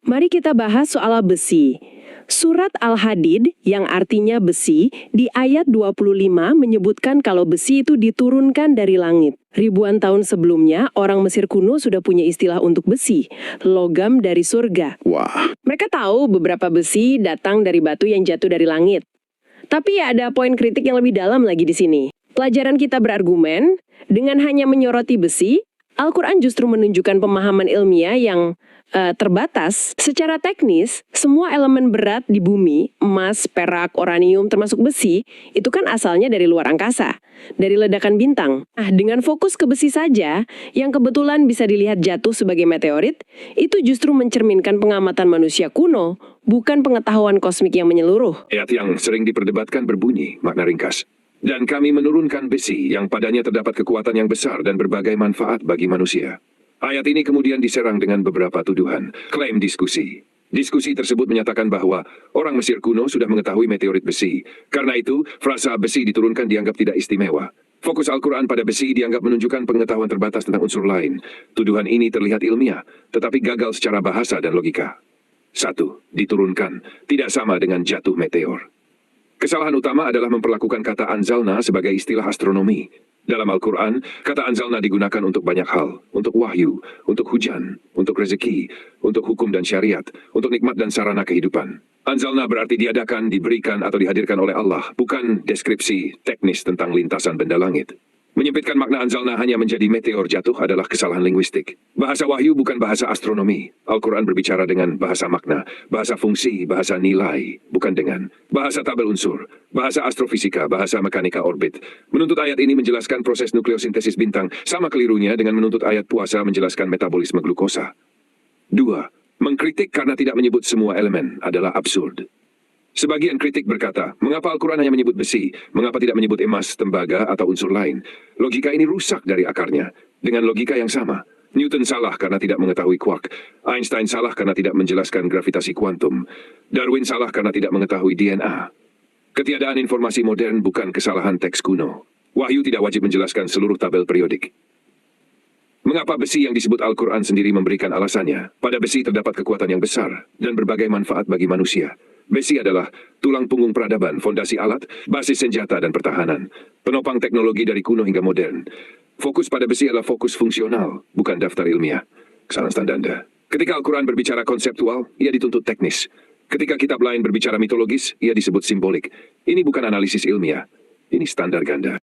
Mari kita bahas soal besi. Surat Al-Hadid yang artinya besi di ayat 25 menyebutkan kalau besi itu diturunkan dari langit. Ribuan tahun sebelumnya, orang Mesir kuno sudah punya istilah untuk besi, logam dari surga. Wah, Mereka tahu beberapa besi datang dari batu yang jatuh dari langit. Tapi ada poin kritik yang lebih dalam lagi di sini. Pelajaran kita berargumen, dengan hanya menyoroti besi, Al-Quran justru menunjukkan pemahaman ilmiah yang terbatas. Secara teknis, semua elemen berat di bumi, emas, perak, uranium, termasuk besi, itu kan asalnya dari luar angkasa, dari ledakan bintang. Nah, dengan fokus ke besi saja, yang kebetulan bisa dilihat jatuh sebagai meteorit, itu justru mencerminkan pengamatan manusia kuno, bukan pengetahuan kosmik yang menyeluruh. Ayat yang sering diperdebatkan berbunyi, makna ringkas. Dan kami menurunkan besi yang padanya terdapat kekuatan yang besar dan berbagai manfaat bagi manusia. Ayat ini kemudian diserang dengan beberapa tuduhan, klaim diskusi. Diskusi tersebut menyatakan bahwa orang Mesir kuno sudah mengetahui meteorit besi. Karena itu, frasa besi diturunkan dianggap tidak istimewa. Fokus Al-Quran pada besi dianggap menunjukkan pengetahuan terbatas tentang unsur lain. Tuduhan ini terlihat ilmiah, tetapi gagal secara bahasa dan logika. 1. Diturunkan, tidak sama dengan jatuh meteor. Kesalahan utama adalah memperlakukan kata anzalna sebagai istilah astronomi. Dalam Al-Quran, kata anzalna digunakan untuk banyak hal. Untuk wahyu, untuk hujan, untuk rezeki, untuk hukum dan syariat, untuk nikmat dan sarana kehidupan. Anzalna berarti diadakan, diberikan, atau dihadirkan oleh Allah, bukan deskripsi teknis tentang lintasan benda langit. Menyempitkan makna anzalna hanya menjadi meteor jatuh adalah kesalahan linguistik. Bahasa wahyu bukan bahasa astronomi. Al-Quran berbicara dengan bahasa makna, bahasa fungsi, bahasa nilai, bukan dengan bahasa tabel unsur, bahasa astrofisika, bahasa mekanika orbit. Menuntut ayat ini menjelaskan proses nukleosintesis bintang, sama kelirunya dengan menuntut ayat puasa menjelaskan metabolisme glukosa. 2. Mengkritik karena tidak menyebut semua elemen adalah absurd. Sebagian kritik berkata, mengapa Al-Quran hanya menyebut besi? Mengapa tidak menyebut emas, tembaga, atau unsur lain? Logika ini rusak dari akarnya. Dengan logika yang sama, Newton salah karena tidak mengetahui quark. Einstein salah karena tidak menjelaskan gravitasi kuantum. Darwin salah karena tidak mengetahui DNA. Ketiadaan informasi modern bukan kesalahan teks kuno. Wahyu tidak wajib menjelaskan seluruh tabel periodik. Mengapa besi yang disebut Al-Quran sendiri memberikan alasannya? Pada besi terdapat kekuatan yang besar dan berbagai manfaat bagi manusia. Besi adalah tulang punggung peradaban, fondasi alat, basis senjata dan pertahanan. Penopang teknologi dari kuno hingga modern. Fokus pada besi adalah fokus fungsional, bukan daftar ilmiah. Kesalahan standar. Ketika Al-Quran berbicara konseptual, ia dituntut teknis. Ketika kitab lain berbicara mitologis, ia disebut simbolik. Ini bukan analisis ilmiah. Ini standar ganda.